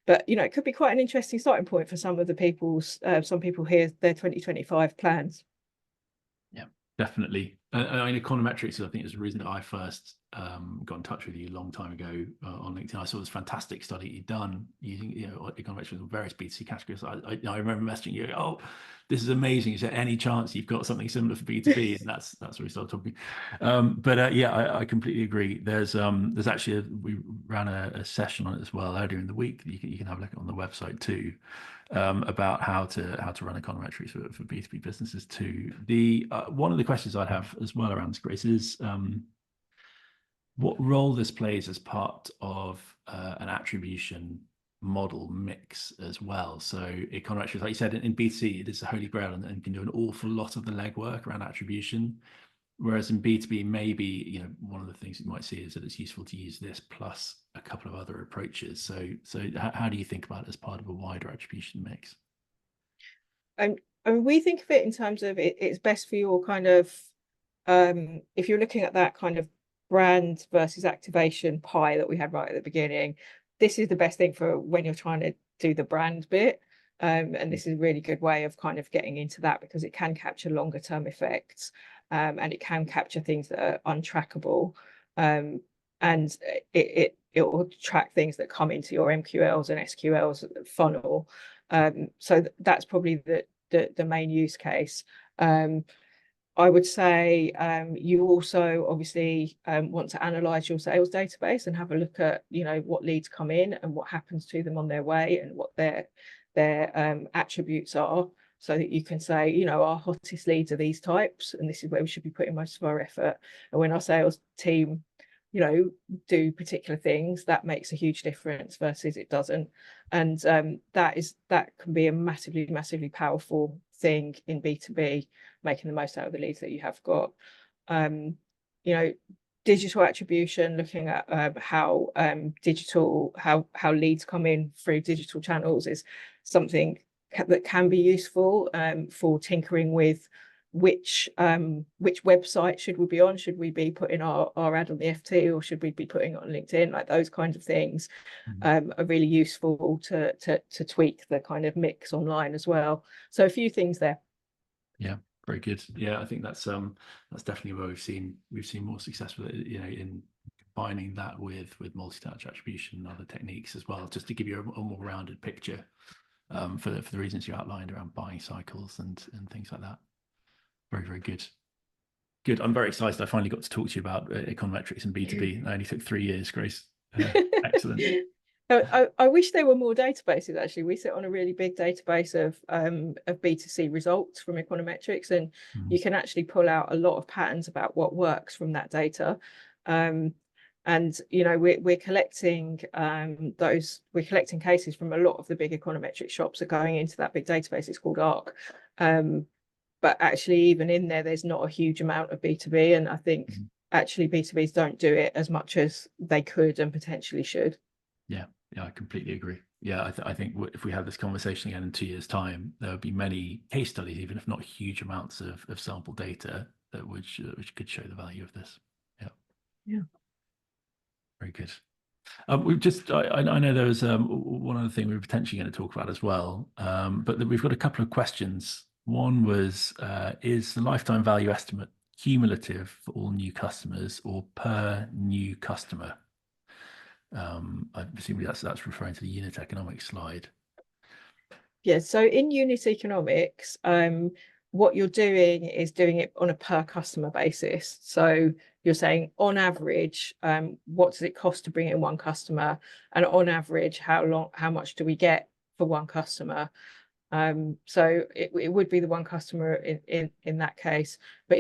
But, you know, it could be quite an interesting starting point for some of the some people here, their 2025 plans. Yeah, definitely. I mean, econometrics, I think, is the reason that I first got in touch with you a long time ago on LinkedIn. I saw this fantastic study you'd done using, you know, econometrics in various B2C categories. I remember messaging you, oh, this is amazing. Is there any chance you've got something similar for B2B? And that's where we started talking. Yeah, I completely agree. There's actually we ran a session on it as well earlier in the week. You can have a look on the website too. About how to run econometrics for B2B businesses too. The one of the questions I'd have as well around this, Grace, is what role this plays as part of an attribution model mix as well. So econometrics, like you said, in B2C, it is the holy grail, and you can do an awful lot of the legwork around attribution. Whereas in B2B, maybe, you know, one of the things you might see is that it's useful to use this plus a couple of other approaches. So how do you think about it as part of a wider attribution mix? And we think of it in terms of it's best for your kind of, if you're looking at that kind of brand versus activation pie that we had right at the beginning, this is the best thing for when you're trying to do the brand bit. And this is a really good way of kind of getting into that because it can capture longer term effects, and it can capture things that are untrackable. And it will track things that come into your MQLs and SQLs funnel. So that's probably the main use case. I would say you also obviously want to analyze your sales database and have a look at, you know, what leads come in and what happens to them on their way and what their attributes are, so that you can say, you know, our hottest leads are these types and this is where we should be putting most of our effort. And when our sales team, you know, do particular things, that makes a huge difference versus it doesn't. And that can be a massively powerful thing in B2B, making the most out of the leads that you have got. You know, digital attribution, looking at how leads come in through digital channels is something that can be useful for tinkering with which website should we be on. Should we be putting our ad on the FT, or should we be putting it on LinkedIn? Like those kinds of things are really useful to tweak the kind of mix online as well. So a few things there. Yeah, very good. Yeah, I think that's definitely where we've seen more success with it, you know, in combining that with multi-touch attribution and other techniques as well, just to give you a more rounded picture for the reasons you outlined around buying cycles and things like that. Very, very good. Good. I'm very excited. I finally got to talk to you about econometrics and B2B. It only took 3 years, Grace. Excellent. I wish there were more databases. Actually, we sit on a really big database of B2C results from econometrics, and Mhm. you can actually pull out a lot of patterns about what works from that data. And we're collecting we're collecting cases from a lot of the big econometric shops are going into that big database. It's called ARC. But actually, even in there, there's not a huge amount of B2B, and I think Mhm. actually B2Bs don't do it as much as they could and potentially should. Yeah, yeah, I completely agree. Yeah, I think if we had this conversation again in 2 years' time, there would be many case studies, even if not huge amounts of sample data, that which could show the value of this. Yeah, Yeah. very good. We've just, I know there was one other thing we were potentially going to talk about as well, but we've got a couple of questions. One was, is the lifetime value estimate cumulative for all new customers or per new customer? I presume that's referring to the unit economics slide. Yeah, so in unit economics, what you're doing is doing it on a per customer basis. So you're saying on average, what does it cost to bring in one customer? And on average, how much do we get for one customer? So it would be the one customer in that case, but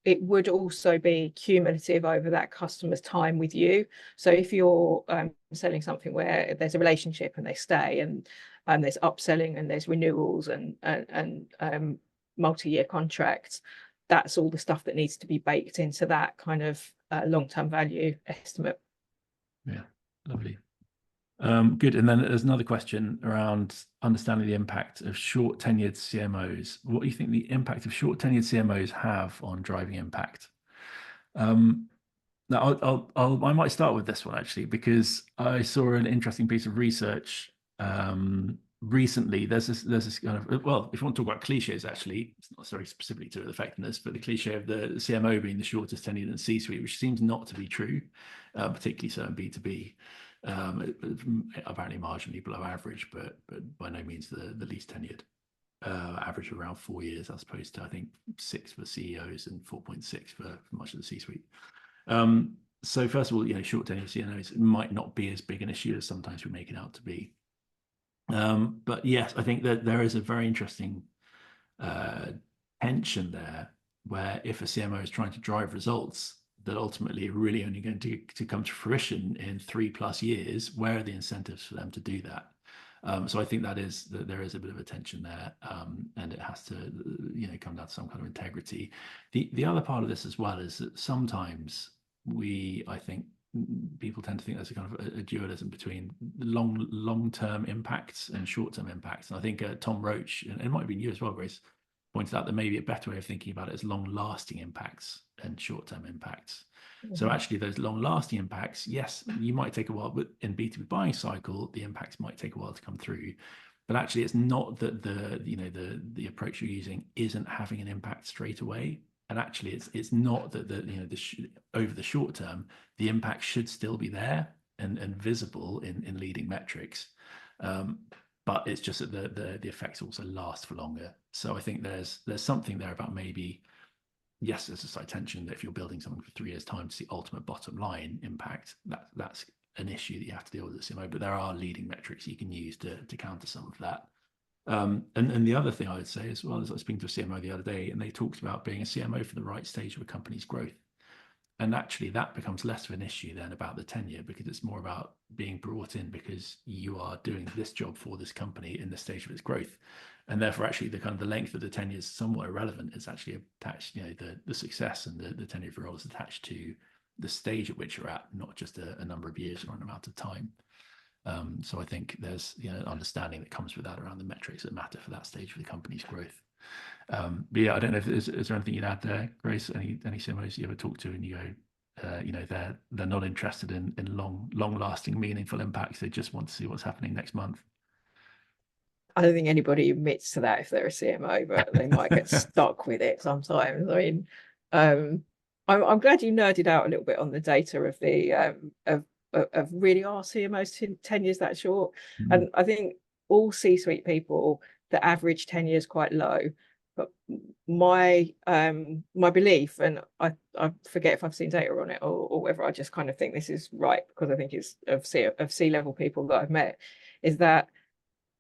it would also be cumulative over that customer's time with you. So if you're selling something where there's a relationship and they stay, and there's upselling and there's renewals and multi-year contracts, that's all the stuff that needs to be baked into that kind of long-term value estimate. Yeah, lovely. Good. And then there's another question around understanding the impact of short tenured CMOs. What do you think the impact of short tenured CMOs have on driving impact? Now, I might start with this one actually, because I saw an interesting piece of research recently. There's this kind of, well, if you want to talk about cliches, actually, it's not very specifically to effectiveness, but the cliche of the CMO being the shortest tenured in C-suite, which seems not to be true, particularly so in B2B. Apparently marginally below average, but by no means the least tenured. Average around 4 years, as opposed to I think 6 for CEOs and 4.6 for much of the C-suite. So first of all, short tenure CNOs might not be as big an issue as sometimes we make it out to be. But yes, I think that there is a very interesting tension there, where if a CMO is trying to drive results that ultimately are really only going to come to fruition in 3+ years, where are the incentives for them to do that? So I think that there is a bit of a tension there, and it has to come down to some kind of integrity. The other part of this as well is that sometimes I think people tend to think there's a kind of a dualism between long-term impacts and short-term impacts. And I think Tom Roach, and it might have been you as well, Grace, pointed out that maybe a better way of thinking about it is long-lasting impacts and short-term impacts. So actually those long-lasting impacts, yes, you might take a while, but in B2B buying cycle, the impacts might take a while to come through. But actually it's not that the approach you're using isn't having an impact straight away. And actually it's not that over the short term, the impact should still be there and visible in leading metrics. But it's just that the effects also last for longer. So I think there's something there about maybe, yes, there's a slight tension that if you're building something for 3 years' time to see ultimate bottom line impact, that's an issue that you have to deal with as CMO. But there are leading metrics you can use to counter some of that. And the other thing I would say as well is I was speaking to a CMO the other day, and they talked about being a CMO for the right stage of a company's growth. And actually that becomes less of an issue than about the tenure, because it's more about being brought in because you are doing this job for this company in the stage of its growth. And therefore actually the kind of the length of the tenure is somewhat irrelevant. It's actually attached, the success and the tenure of your role is attached to the stage at which you're at, not just a number of years or an amount of time. So I think there's understanding that comes with that around the metrics that matter for that stage of the company's growth. But yeah, I don't know if is there anything you'd add there, Grace? Any CMOs you ever talk to and you go, they're not interested in long lasting, meaningful impacts. They just want to see what's happening next month. I don't think anybody admits to that if they're a CMO, but they might get stuck with it sometimes. I mean, I'm glad you nerded out a little bit on the data of the of really are CMOs 10 years that short. Mm. And I think all C-suite people, the average tenure is quite low. but my belief, and I forget if I've seen data on it or whether I just kind of think this is right because I think it's of C-level people that I've met, is that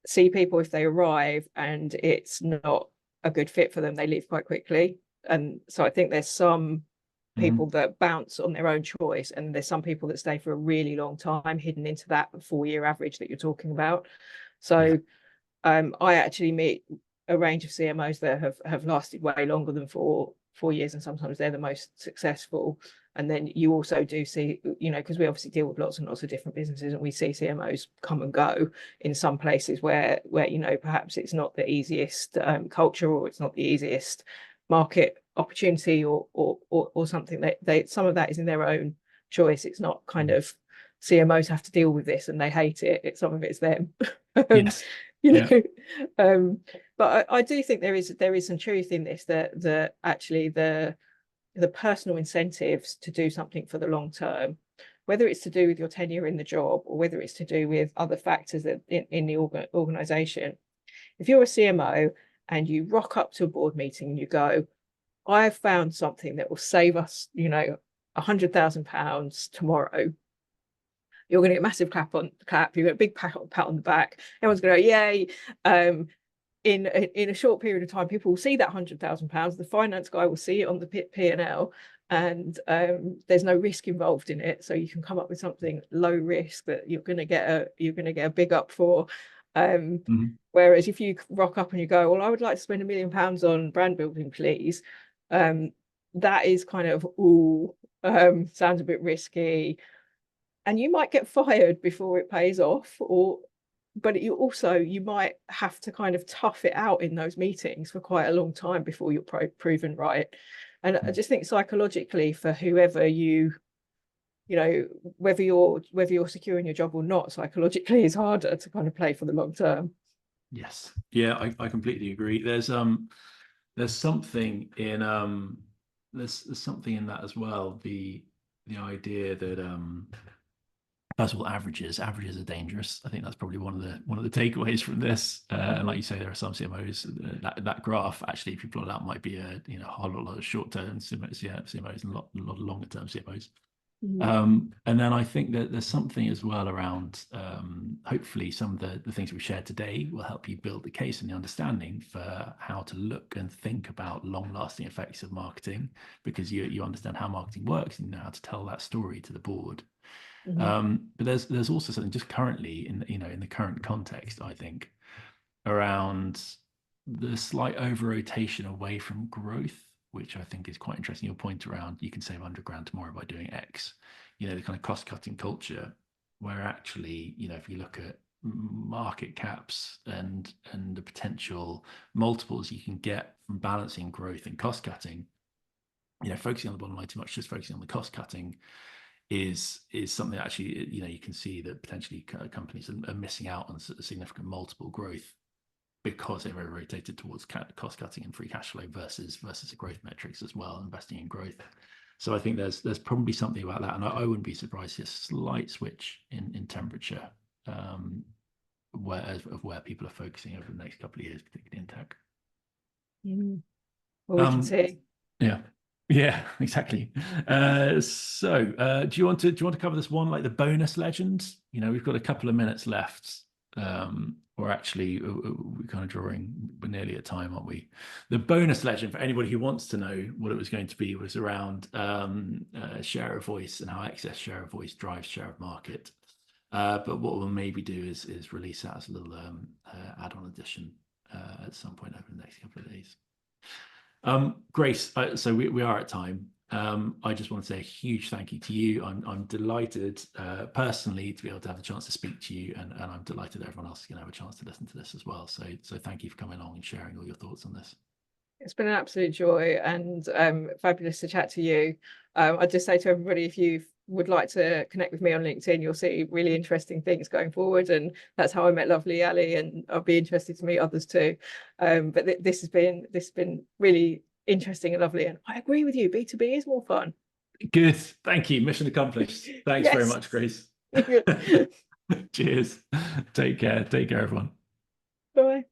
C people, if they arrive and it's not a good fit for them, they leave quite quickly. And so I think there's some people that bounce on their own choice, and there's some people that stay for a really long time, hidden into that 4-year average that you're talking about. So I actually meet a range of CMOs that have lasted way longer than 4 years, and sometimes they're the most successful. And then you also do see, because we obviously deal with lots and lots of different businesses, and we see CMOs come and go in some places where perhaps it's not the easiest culture, or it's not the easiest market opportunity, or something. They some of that is in their own choice. It's not kind of CMOs have to deal with this and they hate it. Some of it's them. Yes. you know but I do think there is some truth in this, that actually the personal incentives to do something for the long term, whether it's to do with your tenure in the job or whether it's to do with other factors in the organization. If you're a CMO and you rock up to a board meeting and you go, I've found something that will save us £100,000 tomorrow, you're going to get a massive clap. You get a big pat on the back. Everyone's going to go, yay. In a short period of time, people will see that £100,000. The finance guy will see it on the P&L, and there's no risk involved in it. So you can come up with something low risk that you're going to get a big up for. Whereas if you rock up and you go, well, I would like to spend £1 million on brand building, please. That is kind of, sounds a bit risky. And you might get fired before it pays off, but you might have to kind of tough it out in those meetings for quite a long time before you're proven right. And I just think psychologically, for whoever whether you're securing your job or not, psychologically is harder to kind of play for the long term. Yes. Yeah, I completely agree. There's something in there's something in that as well. The idea that first of all, averages are dangerous. I think that's probably one of the takeaways from this. And like you say, there are some CMOs that graph actually, if you plot it out, might be a whole lot of short-term CMOs and a lot of longer-term CMOs. And then I think that there's something as well around hopefully some of the things we've shared today will help you build the case and the understanding for how to look and think about long-lasting effects of marketing, because you understand how marketing works and you know how to tell that story to the board. But there's also something just currently in the current context, I think, around the slight over rotation away from growth, which I think is quite interesting. Your point around you can save £100,000 tomorrow by doing X, the kind of cost cutting culture, where actually, if you look at market caps and the potential multiples you can get from balancing growth and cost cutting, focusing on the bottom line too much, just focusing on the cost cutting is something that actually, you can see that potentially companies are missing out on significant multiple growth because they've rotated towards cost cutting and free cash flow versus the growth metrics as well, investing in growth. So I think there's probably something about that, and I wouldn't be surprised to see a slight switch in temperature where people are focusing over the next couple of years, particularly in tech. Well, we can see. Yeah, exactly. So do you want to cover this one, like the bonus legend? We've got a couple of minutes left. Or actually, we're kind of we're nearly at time, aren't we? The bonus legend, for anybody who wants to know what it was going to be, was around share of voice and how excess share of voice drives share of market. But what we'll maybe do is release that as a little add-on edition at some point over the next couple of days. Grace, so we are at time. I just want to say a huge thank you to you. I'm delighted personally to be able to have a chance to speak to you, and I'm delighted everyone else is going to have a chance to listen to this as well. So thank you for coming along and sharing all your thoughts on this. It's been an absolute joy, and fabulous to chat to you. I'd just say to everybody, if you would like to connect with me on LinkedIn, you'll see really interesting things going forward, and that's how I met lovely Ali, and I'll be interested to meet others too. But this has been really interesting and lovely, and I agree with you, B2B is more fun. Good, thank you. Mission accomplished. Thanks very much, Grace. Cheers. Take care everyone. Bye.